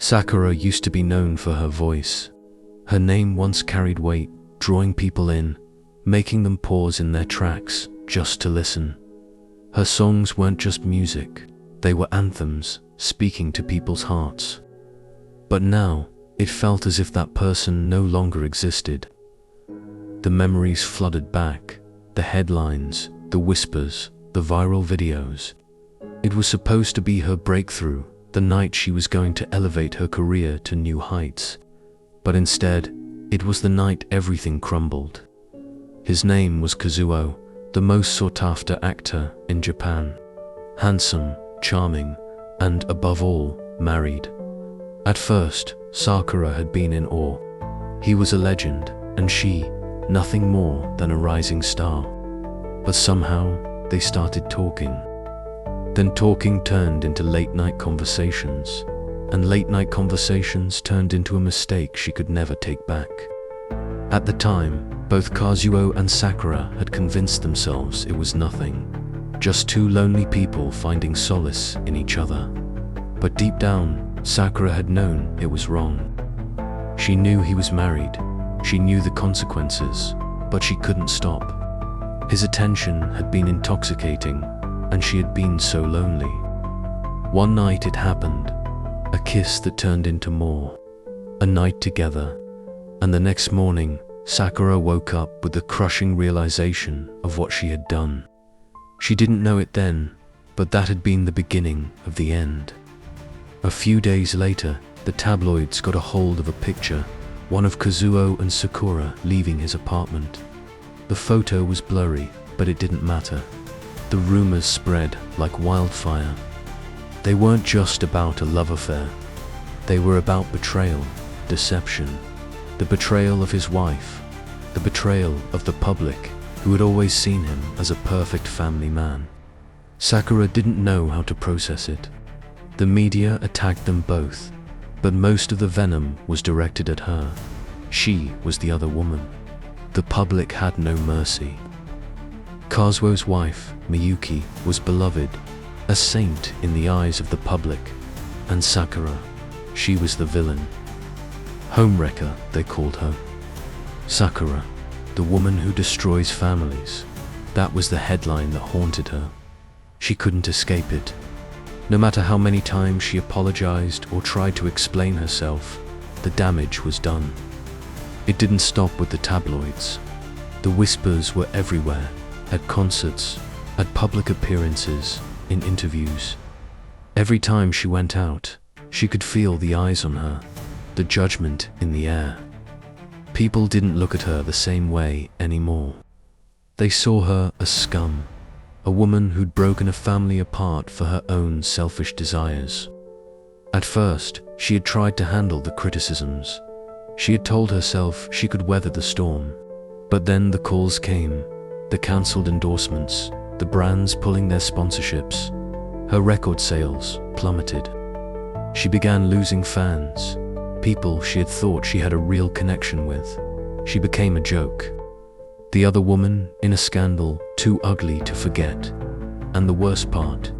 Sakura used to be known for her voice. Her name once carried weight, drawing people in, making them pause in their tracks just to listen. Her songs weren't just music, they were anthems, speaking to people's hearts. But now, it felt as if that person no longer existed. The memories flooded back, the headlines, the whispers, the viral videos. It was supposed to be her breakthrough, the night she was going to elevate her career to new heights. But instead, it was the night everything crumbled. His name was Kazuo, the most sought-after actor in Japan. Handsome, charming, and above all, married. At first, Sakura had been in awe. He was a legend, and she, nothing more than a rising star. But somehow, they started talking. Then talking turned into late-night conversations, and late-night conversations turned into a mistake she could never take back. At the time, both Kazuo and Sakura had convinced themselves it was nothing, just two lonely people finding solace in each other. But deep down, Sakura had known it was wrong. She knew he was married, she knew the consequences, but she couldn't stop. His attention had been intoxicating, and she had been so lonely. One night it happened, a kiss that turned into more, a night together, and the next morning, Sakura woke up with the crushing realization of what she had done. She didn't know it then, but that had been the beginning of the end. A few days later, the tabloids got a hold of a picture, one of Kazuo and Sakura leaving his apartment. The photo was blurry, but it didn't matter. The rumors spread like wildfire. They weren't just about a love affair. They were about betrayal, deception, the betrayal of his wife, the betrayal of the public, who had always seen him as a perfect family man. Sakura didn't know how to process it. The media attacked them both, but most of the venom was directed at her. She was the other woman. The public had no mercy. Kazuo's wife, Miyuki, was beloved, a saint in the eyes of the public, and Sakura, she was the villain. Homewrecker, they called her. Sakura, the woman who destroys families. That was the headline that haunted her. She couldn't escape it. No matter how many times she apologized or tried to explain herself, the damage was done. It didn't stop with the tabloids. The whispers were everywhere, at concerts, at public appearances, in interviews. Every time she went out, she could feel the eyes on her, the judgment in the air. People didn't look at her the same way anymore. They saw her as scum, a woman who'd broken a family apart for her own selfish desires. At first, she had tried to handle the criticisms. She had told herself she could weather the storm. But then the calls came, the cancelled endorsements, the brands pulling their sponsorships. Her record sales plummeted. She began losing fans, people she had thought she had a real connection with. She became a joke. The other woman in a scandal too ugly to forget. And the worst part,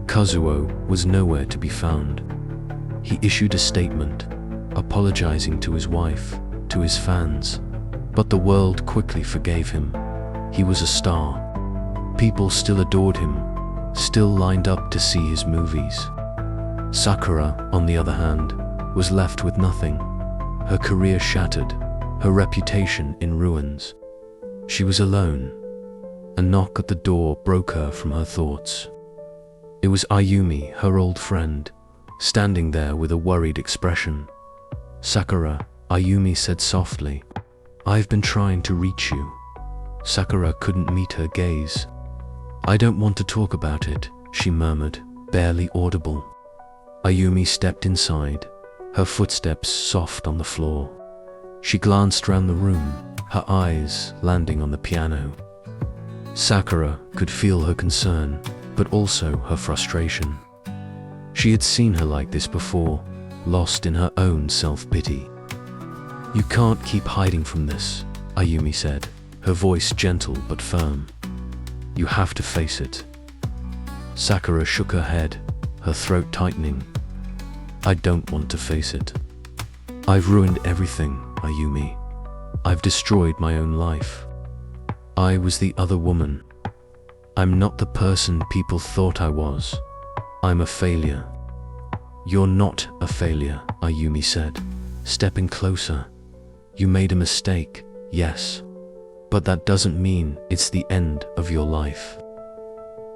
Kazuo was nowhere to be found. He issued a statement, apologizing to his wife, to his fans. But the world quickly forgave him. He was a star. People still adored him, still lined up to see his movies. Sakura, on the other hand, was left with nothing. Her career shattered, her reputation in ruins. She was alone. A knock at the door broke her from her thoughts. It was Ayumi, her old friend, standing there with a worried expression. "Sakura," Ayumi said softly, "I've been trying to reach you." Sakura couldn't meet her gaze. "I don't want to talk about it," she murmured, barely audible. Ayumi stepped inside, her footsteps soft on the floor. She glanced round the room, her eyes landing on the piano. Sakura could feel her concern, but also her frustration. She had seen her like this before, lost in her own self-pity. "You can't keep hiding from this," Ayumi said, her voice gentle but firm. "You have to face it." Sakura shook her head, her throat tightening. I don't want to face it. I've ruined everything, Ayumi. I've destroyed my own life. I was the other woman. I'm not the person people thought I was. I'm a failure. You're not a failure, Ayumi said, stepping closer. You made a mistake, yes. But that doesn't mean it's the end of your life.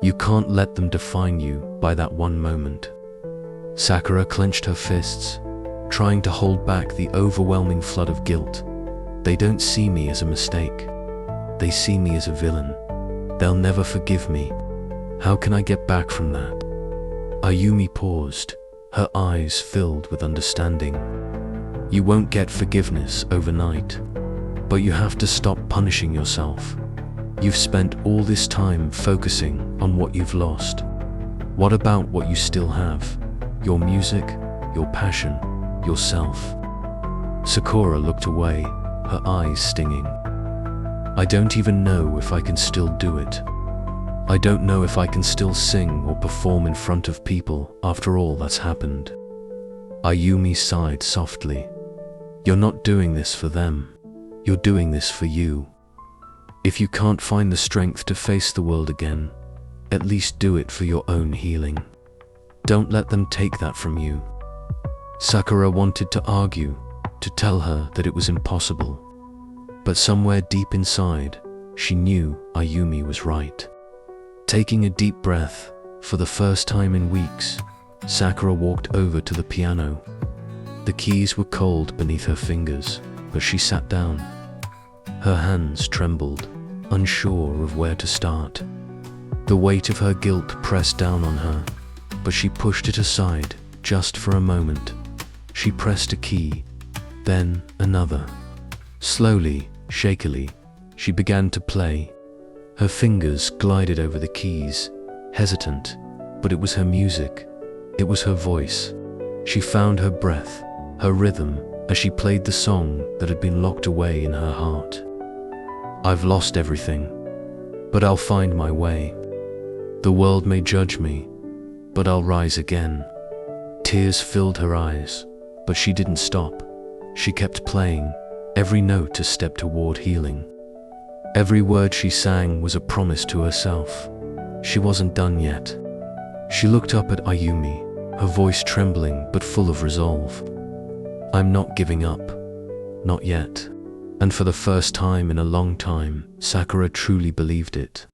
You can't let them define you by that one moment. Sakura clenched her fists, trying to hold back the overwhelming flood of guilt. They don't see me as a mistake. They see me as a villain. They'll never forgive me. How can I get back from that? Ayumi paused, her eyes filled with understanding. You won't get forgiveness overnight, but you have to stop punishing yourself. You've spent all this time focusing on what you've lost. What about what you still have? Your music, your passion, yourself. Sakura looked away, her eyes stinging. I don't even know if I can still do it. I don't know if I can still sing or perform in front of people after all that's happened. Ayumi sighed softly. You're not doing this for them. You're doing this for you. If you can't find the strength to face the world again, at least do it for your own healing. Don't let them take that from you. Sakura wanted to argue, to tell her that it was impossible. But somewhere deep inside, she knew Ayumi was right. Taking a deep breath, for the first time in weeks, Sakura walked over to the piano. The keys were cold beneath her fingers, but she sat down. Her hands trembled, unsure of where to start. The weight of her guilt pressed down on her, but she pushed it aside just for a moment. She pressed a key, then another. Slowly, shakily, she began to play. Her fingers glided over the keys, hesitant, but it was her music. It was her voice. She found her breath, her rhythm, as she played the song that had been locked away in her heart. I've lost everything, but I'll find my way. The world may judge me, but I'll rise again. Tears filled her eyes, but she didn't stop. She kept playing, every note a step toward healing. Every word she sang was a promise to herself. She wasn't done yet. She looked up at Ayumi, her voice trembling but full of resolve. I'm not giving up. Not yet. And for the first time in a long time, Sakura truly believed it.